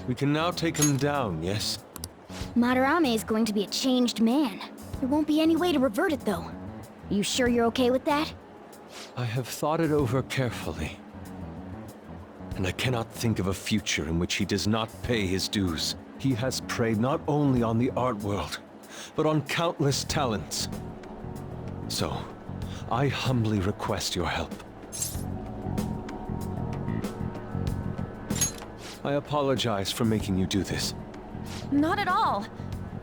We can now take him down, yes? Madarame is going to be a changed man. There won't be any way to revert it, though. Are you sure you're okay with that? I have thought it over carefully. And I cannot think of a future in which he does not pay his dues. He has preyed not only on the art world, but on countless talents. So, I humbly request your help. I apologize for making you do this. Not at all.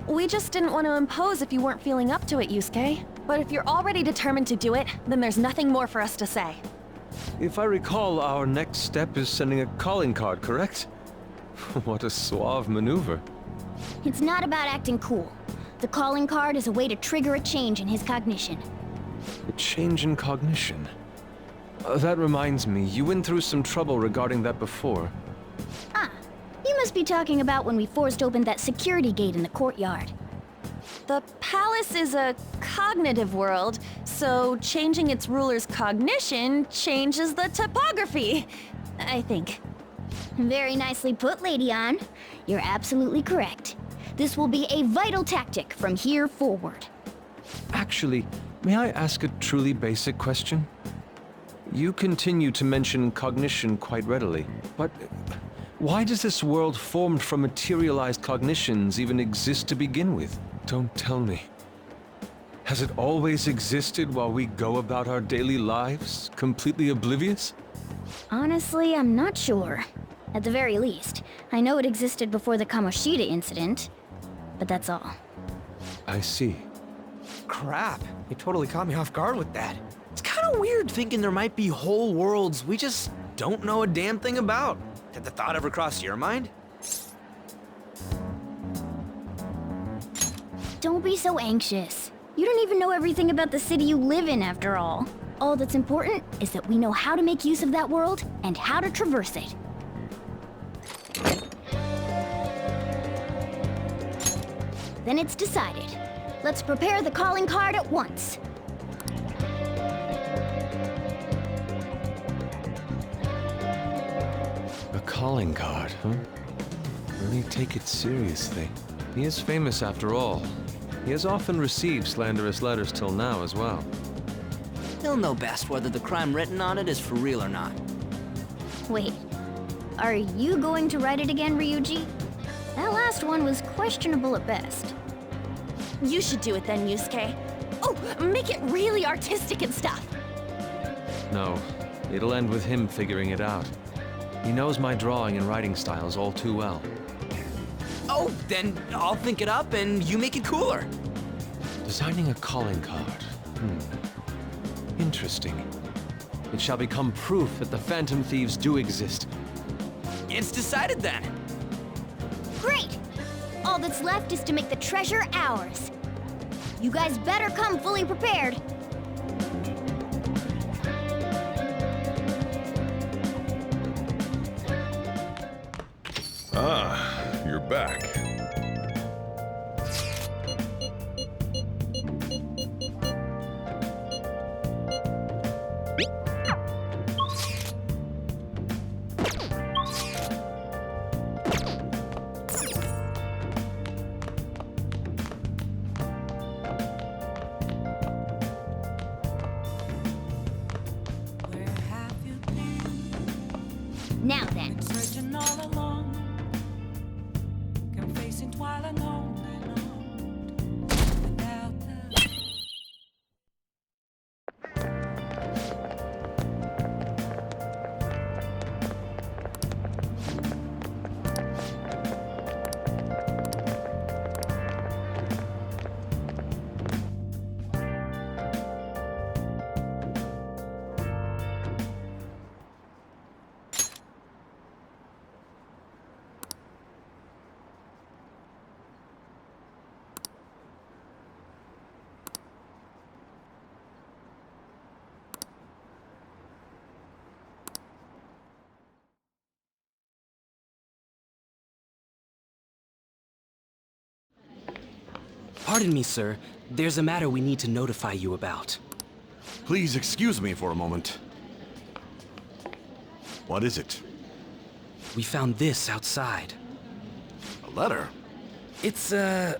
We just didn't want to impose if you weren't feeling up to it, Yusuke. But if you're already determined to do it, then there's nothing more for us to say. If I recall, our next step is sending a calling card, correct? What a suave maneuver. It's not about acting cool. The calling card is a way to trigger a change in his cognition. A change in cognition? That reminds me, you went through some trouble regarding that before. Ah, you must be talking about when we forced open that security gate in the courtyard. The palace is a cognitive world, so changing its ruler's cognition changes the topography, I think. Very nicely put, Lady Ann. You're absolutely correct. This will be a vital tactic from here forward. Actually, may I ask a truly basic question? You continue to mention cognition quite readily, but why does this world formed from materialized cognitions even exist to begin with? Don't tell me. Has it always existed while we go about our daily lives, completely oblivious? Honestly, I'm not sure. At the very least, I know it existed before the Kamoshida incident, but that's all. I see. Crap, you totally caught me off guard with that. It's kind of weird thinking there might be whole worlds we just don't know a damn thing about. Did the thought ever cross your mind? Don't be so anxious. You don't even know everything about the city you live in, after all. All that's important is that we know how to make use of that world and how to traverse it. Then it's decided. Let's prepare the calling card at once. A calling card, huh? Really take it seriously. He is famous after all. He has often received slanderous letters till now as well. He'll know best whether the crime written on it is for real or not. Wait, are you going to write it again, Ryuji? That last one was questionable at best. You should do it then, Yusuke. Oh, make it really artistic and stuff. No, it'll end with him figuring it out. He knows my drawing and writing styles all too well. Oh, then I'll think it up and you make it cooler. Designing a calling card. Interesting. It shall become proof that the Phantom Thieves do exist. It's decided then. Great! All that's left is to make the treasure ours. You guys better come fully prepared. Ah, you're back. Now then. Searching all along, confessing while alone without the... Pardon me, sir. There's a matter we need to notify you about. Please excuse me for a moment. What is it? We found this outside. A letter? It's, Sir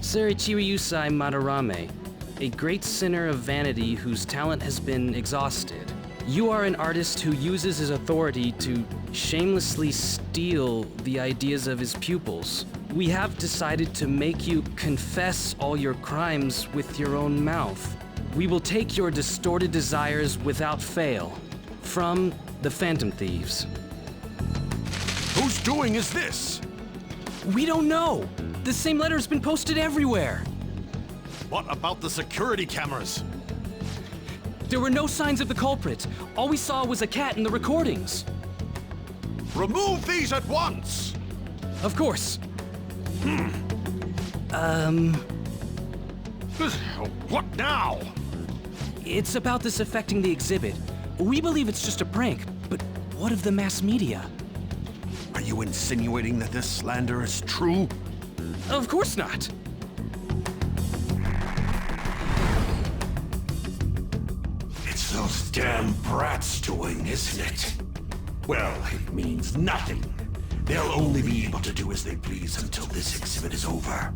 Ichiriusai Madarame, a great sinner of vanity whose talent has been exhausted. You are an artist who uses his authority to shamelessly steal the ideas of his pupils. We have decided to make you confess all your crimes with your own mouth. We will take your distorted desires without fail. From the Phantom Thieves. Whose doing is this? We don't know! The same letter has been posted everywhere! What about the security cameras? There were no signs of the culprit. All we saw was a cat in the recordings. Remove these at once! Of course. What now? It's about this affecting the exhibit. We believe it's just a prank, but what of the mass media? Are you insinuating that this slander is true? Of course not. It's those damn brats doing, isn't it? Well, it means nothing. They'll only be able to do as they please until this exhibit is over.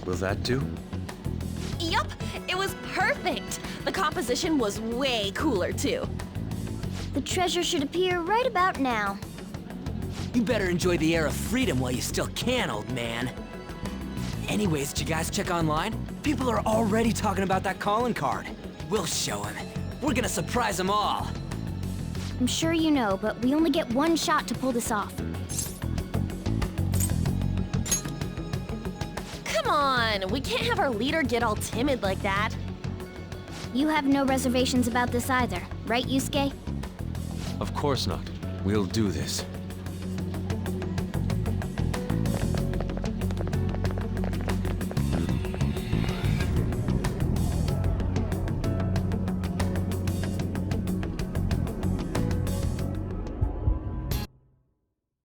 Will that do? Yup, it was perfect. The composition was way cooler, too. The treasure should appear right about now. You better enjoy the air of freedom while you still can, old man. Anyways, did you guys check online? People are already talking about that calling card. We'll show them. We're gonna surprise them all. I'm sure you know, but we only get one shot to pull this off. Come on, we can't have our leader get all timid like that. You have no reservations about this either, right, Yusuke? Of course not. We'll do this.